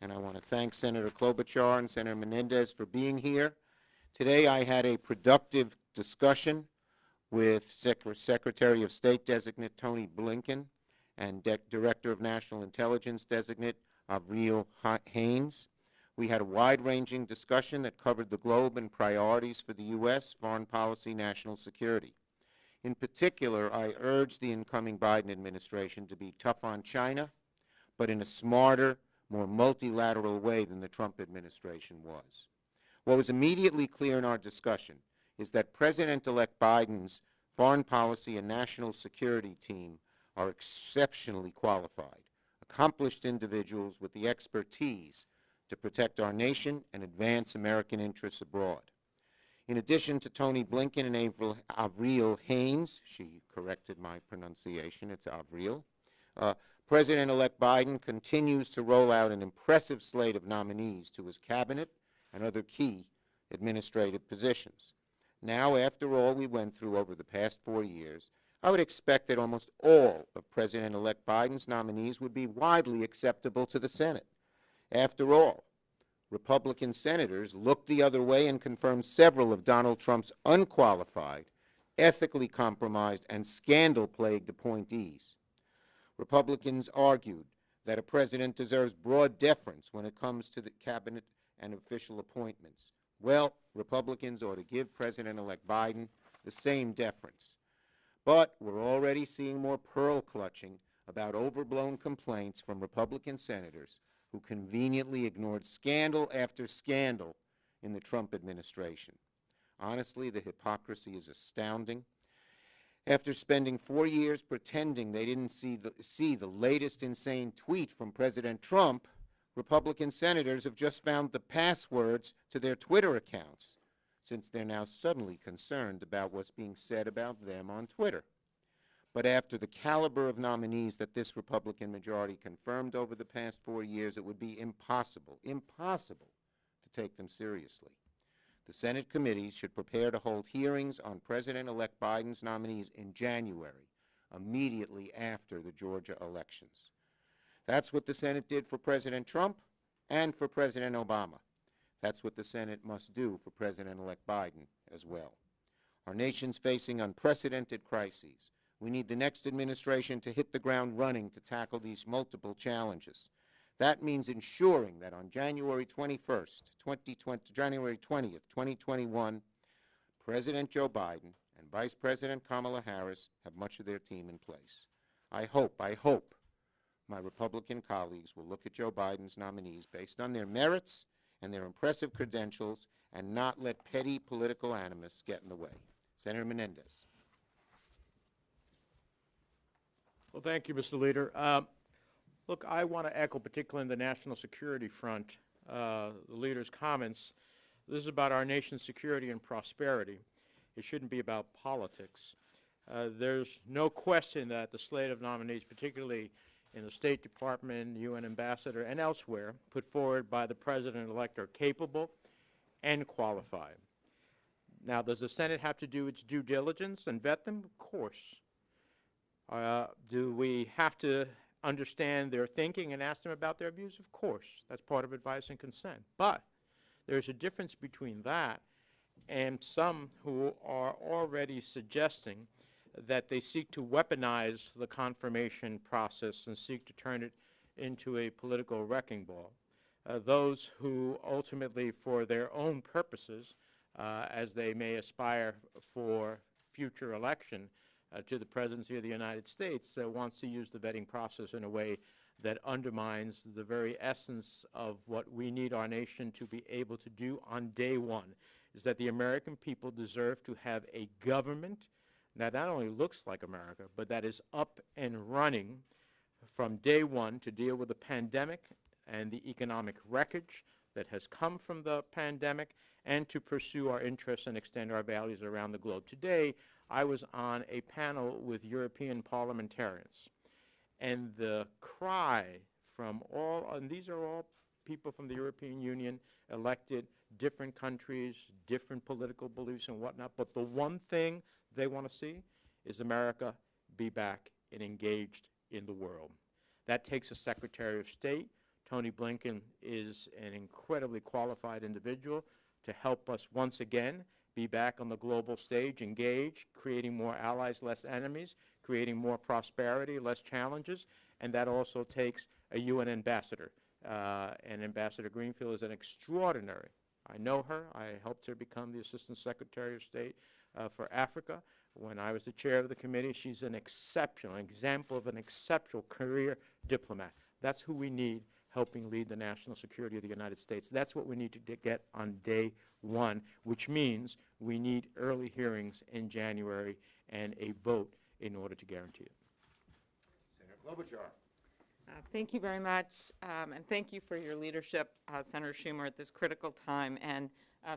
and I want to thank Senator Klobuchar and Senator Menendez for being here. Today I had a productive discussion with Secretary of State designate Tony Blinken and Director of National Intelligence designate Avril Haines. We had a wide-ranging discussion that covered the globe and priorities for the U.S., foreign policy, national security. In particular, I urged the incoming Biden administration to be tough on China, but in a smarter, more multilateral way than the Trump administration was. What was immediately clear in our discussion is that President-elect Biden's foreign policy and national security team are exceptionally qualified, accomplished individuals with the expertise to protect our nation and advance American interests abroad. In addition to Tony Blinken and Avril Haines, she corrected my pronunciation, it's Avril, President-elect Biden continues to roll out an impressive slate of nominees to his cabinet and other key administrative positions. Now, after all we went through over the past 4 years, I would expect that almost all of President-elect Biden's nominees would be widely acceptable to the Senate. After all, Republican senators looked the other way and confirmed several of Donald Trump's unqualified, ethically compromised, and scandal-plagued appointees. Republicans argued that a president deserves broad deference when it comes to the cabinet and official appointments. Well, Republicans ought to give President-elect Biden the same deference. But we're already seeing more pearl clutching about overblown complaints from Republican senators who conveniently ignored scandal after scandal in the Trump administration. Honestly, the hypocrisy is astounding. After spending 4 years pretending they didn't see the latest insane tweet from President Trump, Republican senators have just found the passwords to their Twitter accounts, since they're now suddenly concerned about what's being said about them on Twitter. But after the caliber of nominees that this Republican majority confirmed over the past 4 years, it would be impossible to take them seriously. The Senate committees should prepare to hold hearings on President-elect Biden's nominees in January, immediately after the Georgia elections. That's what the Senate did for President Trump and for President Obama. That's what the Senate must do for President-elect Biden as well. Our nation's facing unprecedented crises. We need the next administration to hit the ground running to tackle these multiple challenges. That means ensuring that on January 20th, 2021, President Joe Biden and Vice President Kamala Harris have much of their team in place. I hope my Republican colleagues will look at Joe Biden's nominees based on their merits and their impressive credentials and not let petty political animus get in the way. Senator Menendez. Well, thank you, Mr. Leader. Look, I want to echo, particularly in the national security front, the leader's comments. This is about our nation's security and prosperity. It shouldn't be about politics. There's no question that the slate of nominees, particularly in the State Department, UN ambassador, and elsewhere, put forward by the President-elect are capable and qualified. Now, does the Senate have to do its due diligence and vet them? Of course. Do we have to understand their thinking and ask them about their views? Of course. That's part of advice and consent. But there's a difference between that and some who are already suggesting that they seek to weaponize the confirmation process and seek to turn it into a political wrecking ball. Those who ultimately, for their own purposes, as they may aspire for future election, to the presidency of the United States, wants to use the vetting process in a way that undermines the very essence of what we need our nation to be able to do on day one, is that the American people deserve to have a government that not only looks like America, but that is up and running from day one to deal with the pandemic and the economic wreckage that has come from the pandemic, and to pursue our interests and extend our values around the globe. Today, I was on a panel with European parliamentarians, and the cry from all, and these are all people from the European Union, elected, different countries, different political beliefs and whatnot, but the one thing they want to see is America be back and engaged in the world. That takes a Secretary of State Tony Blinken is an incredibly qualified individual to help us once again be back on the global stage, engaged, creating more allies, less enemies, creating more prosperity, less challenges, and that also takes a UN ambassador. And Ambassador Greenfield is an extraordinary. I know her. I helped her become the Assistant Secretary of State for Africa. When I was the chair of the committee, she's an exceptional example of an exceptional career diplomat. That's who we need helping lead the national security of the United States. That's what we need to get on day one, which means we need early hearings in January and a vote in order to guarantee it. Senator Klobuchar. Thank you very much, and thank you for your leadership, Senator Schumer, at this critical time, and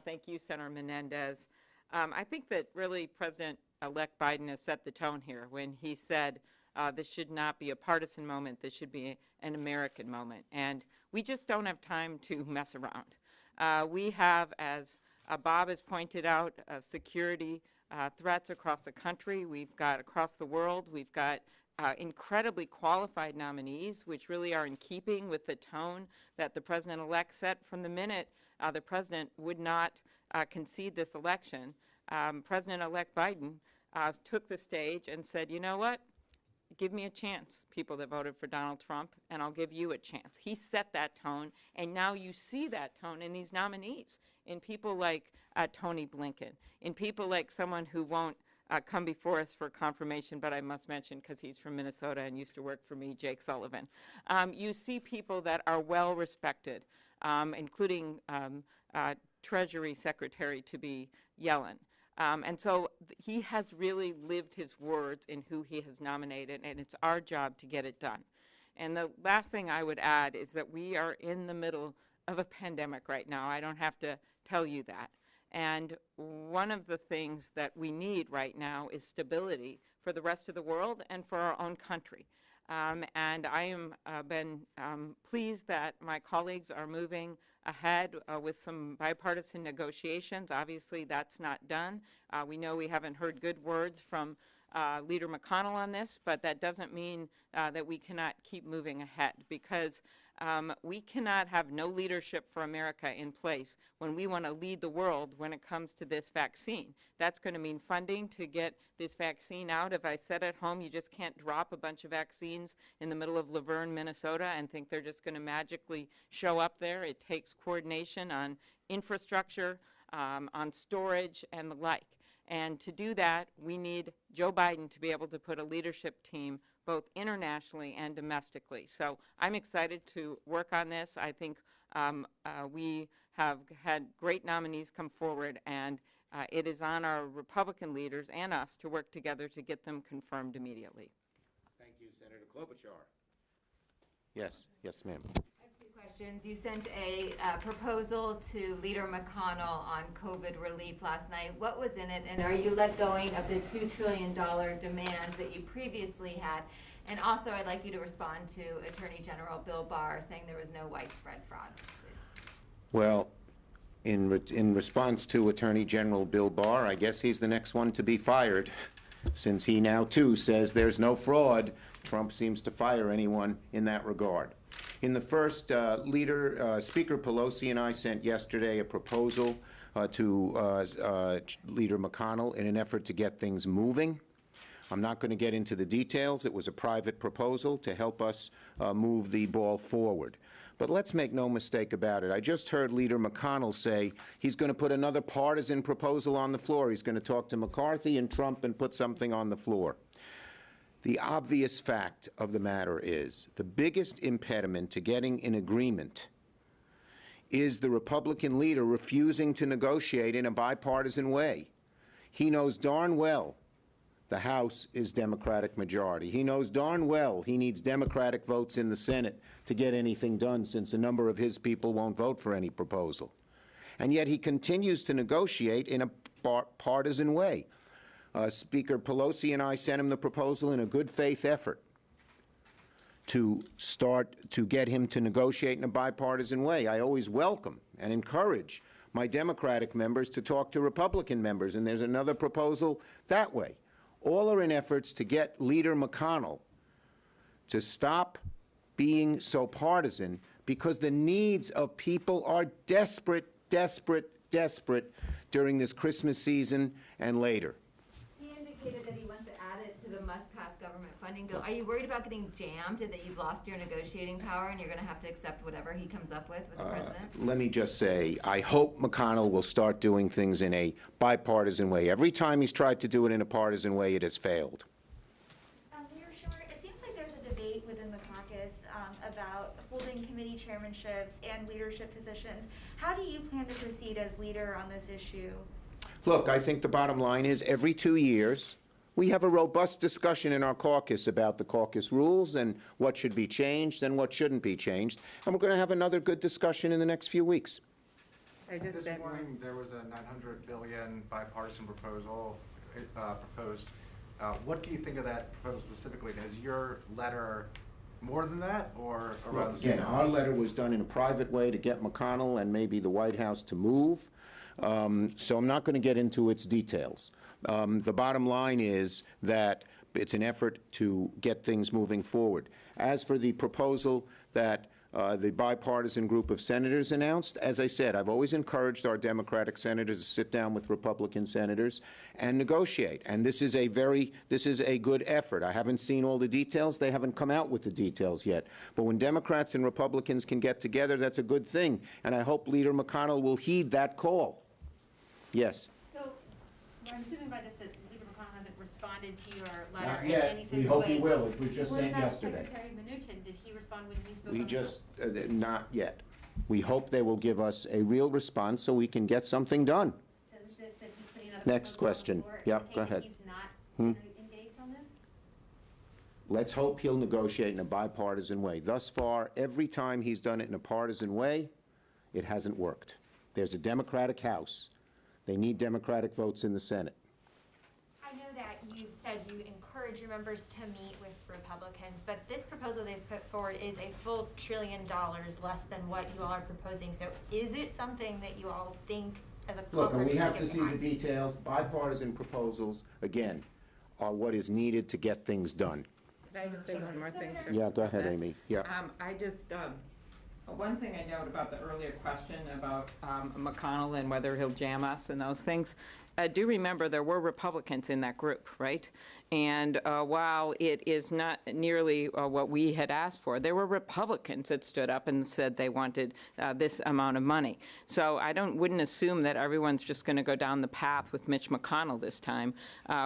thank you, Senator Menendez. I think that really President-elect Biden has set the tone here when he said this should not be a partisan moment, this should be an American moment, and we just don't have time to mess around. We have, as Bob has pointed out, security threats across the country. We've got across the world. We've got incredibly qualified nominees, which really are in keeping with the tone that the President-elect set from the minute the President would not concede this election. President-elect Biden took the stage and said, you know what? Give me a chance, people that voted for Donald Trump, and I'll give you a chance. He set that tone, and now you see that tone in these nominees, in people like Tony Blinken, in people like someone who won't come before us for confirmation, but I must mention because he's from Minnesota and used to work for me, Jake Sullivan. You see people that are well respected, including Treasury Secretary-to-be Yellen. And so he has really lived his words in who he has nominated, and it's our job to get it done. And the last thing I would add is that we are in the middle of a pandemic right now. I don't have to tell you that. And one of the things that we need right now is stability for the rest of the world and for our own country. And I am been pleased that my colleagues are moving ahead with some bipartisan negotiations. Obviously, that's not done. We know we haven't heard good words from Leader McConnell on this, but that doesn't mean that we cannot keep moving ahead, because we cannot have no leadership for America in place when we want to lead the world when it comes to this vaccine. That's going to mean funding to get this vaccine out. If I said at home, you just can't drop a bunch of vaccines in the middle of Laverne, Minnesota, and think they're just going to magically show up there. It takes coordination on infrastructure, on storage, and the like. And to do that, we need Joe Biden to be able to put a leadership team both internationally and domestically. So I'm excited to work on this. I think we have had great nominees come forward, and it is on our Republican leaders and us to work together to get them confirmed immediately. Thank you, Senator Klobuchar. Yes, yes, ma'am. Questions. You sent a proposal to Leader McConnell on COVID relief last night. What was in it, and are you let going of the $2 trillion demands that you previously had? And also, I'd like you to respond to Attorney General Bill Barr saying there was no widespread fraud, please. Well, in response to Attorney General Bill Barr, I guess he's the next one to be fired, since he now, too, says there's no fraud. Trump seems to fire anyone in that regard. In the first, Speaker Pelosi and I sent yesterday a proposal to Leader McConnell in an effort to get things moving. I'm not going to get into the details. It was a private proposal to help us move the ball forward. But let's make no mistake about it. I just heard Leader McConnell say he's going to put another partisan proposal on the floor. He's going to talk to McCarthy and Trump and put something on the floor. The obvious fact of the matter is the biggest impediment to getting an agreement is the Republican leader refusing to negotiate in a bipartisan way. He knows darn well the House is Democratic majority. He knows darn well he needs Democratic votes in the Senate to get anything done, since a number of his people won't vote for any proposal. And yet he continues to negotiate in a partisan way. Speaker Pelosi and I sent him the proposal in a good faith effort to start to get him to negotiate in a bipartisan way. I always welcome and encourage my Democratic members to talk to Republican members, and there's another proposal that way. All are in efforts to get Leader McConnell to stop being so partisan, because the needs of people are desperate, desperate, desperate during this Christmas season and later. He indicated that he wants to add it to the must-pass government funding bill. Are you worried about getting jammed and that you've lost your negotiating power and you're going to have to accept whatever he comes up with the president? Let me just say, I hope McConnell will start doing things in a bipartisan way. Every time he's tried to do it in a partisan way, it has failed. Mayor Schumer, it seems like there's a debate within the caucus about holding committee chairmanships and leadership positions. How do you plan to proceed as leader on this issue? Look, I think the bottom line is every 2 years, we have a robust discussion in our caucus about the caucus rules and what should be changed and what shouldn't be changed. And we're going to have another good discussion in the next few weeks. This morning, there was a $900 billion bipartisan proposal proposed. What do you think of that proposal specifically? Is your letter more than that, or around the same? Again, our letter was done in a private way to get McConnell and maybe the White House to move. So I'm not going to get into its details. The bottom line is that it's an effort to get things moving forward. As for the proposal that the bipartisan group of senators announced, as I said, I've always encouraged our Democratic senators to sit down with Republican senators and negotiate. And this is a good effort. I haven't seen all the details. They haven't come out with the details yet. But when Democrats and Republicans can get together, that's a good thing. And I hope Leader McConnell will heed that call. Yes. So, I'm assuming by this that Leader McConnell hasn't responded to your letter Not in yet. any sort We of hope way. he will. It was just What sent about yesterday. Secretary Mnuchin? Did he respond when he spoke? We on the just, not yet. We hope they will give us a real response so we can get something done. Does this that he's putting up Next proposal on the question. floor Yep, indicate go that ahead. He's not engaged on this? Let's hope he'll negotiate in a bipartisan way. Thus far, every time he's done it in a partisan way, it hasn't worked. There's a Democratic House. They need Democratic votes in the Senate. I know that you said you encourage your members to meet with Republicans, but this proposal they've put forward is a full $1 trillion less than what you all are proposing. So is it something that you all think as a Look, and conference we have can to get see the behind? details. Bipartisan proposals, again, are what is needed to get things done. Can I just say one more thing? Yeah, go ahead, Amy. Yeah. I just, one thing I note about the earlier question about McConnell and whether he'll jam us and those things, do remember there were Republicans in that group, right? And while it is not nearly what we had asked for, there were Republicans that stood up and said they wanted this amount of money. So I wouldn't assume that everyone's just going to go down the path with Mitch McConnell this time.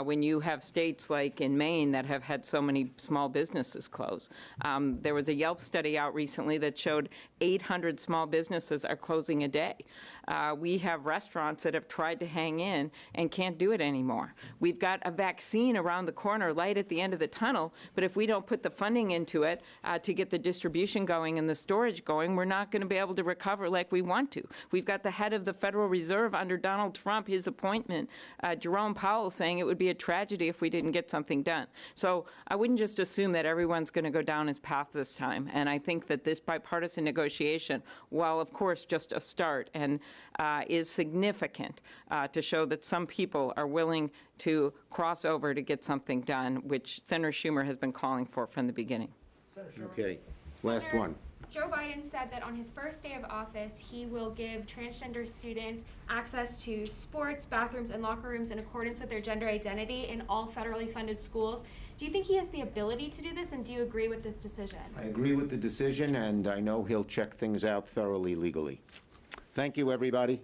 When you have states like in Maine that have had so many small businesses close. There was a Yelp study out recently that showed 800 small businesses are closing a day. We have restaurants that have tried to hang in and can't do it anymore. We've got a vaccine around the corner, light at the end of the tunnel, but if we don't put the funding into it to get the distribution going and the storage going, we're not going to be able to recover like we want to. We've got the head of the Federal Reserve under Donald Trump, his appointment, Jerome Powell, saying it would be a tragedy if we didn't get something done. So I wouldn't just assume that everyone's going to go down his path this time. And I think that this bipartisan negotiation, while of course just a start and is significant to show that some people are willing to cross over to get something done, which Senator Schumer has been calling for from the beginning. Okay. Last one. Joe Biden said that on his first day of office, he will give transgender students access to sports, bathrooms, and locker rooms in accordance with their gender identity in all federally funded schools. Do you think he has the ability to do this, and do you agree with this decision? I agree with the decision, and I know he'll check things out thoroughly legally. Thank you, everybody.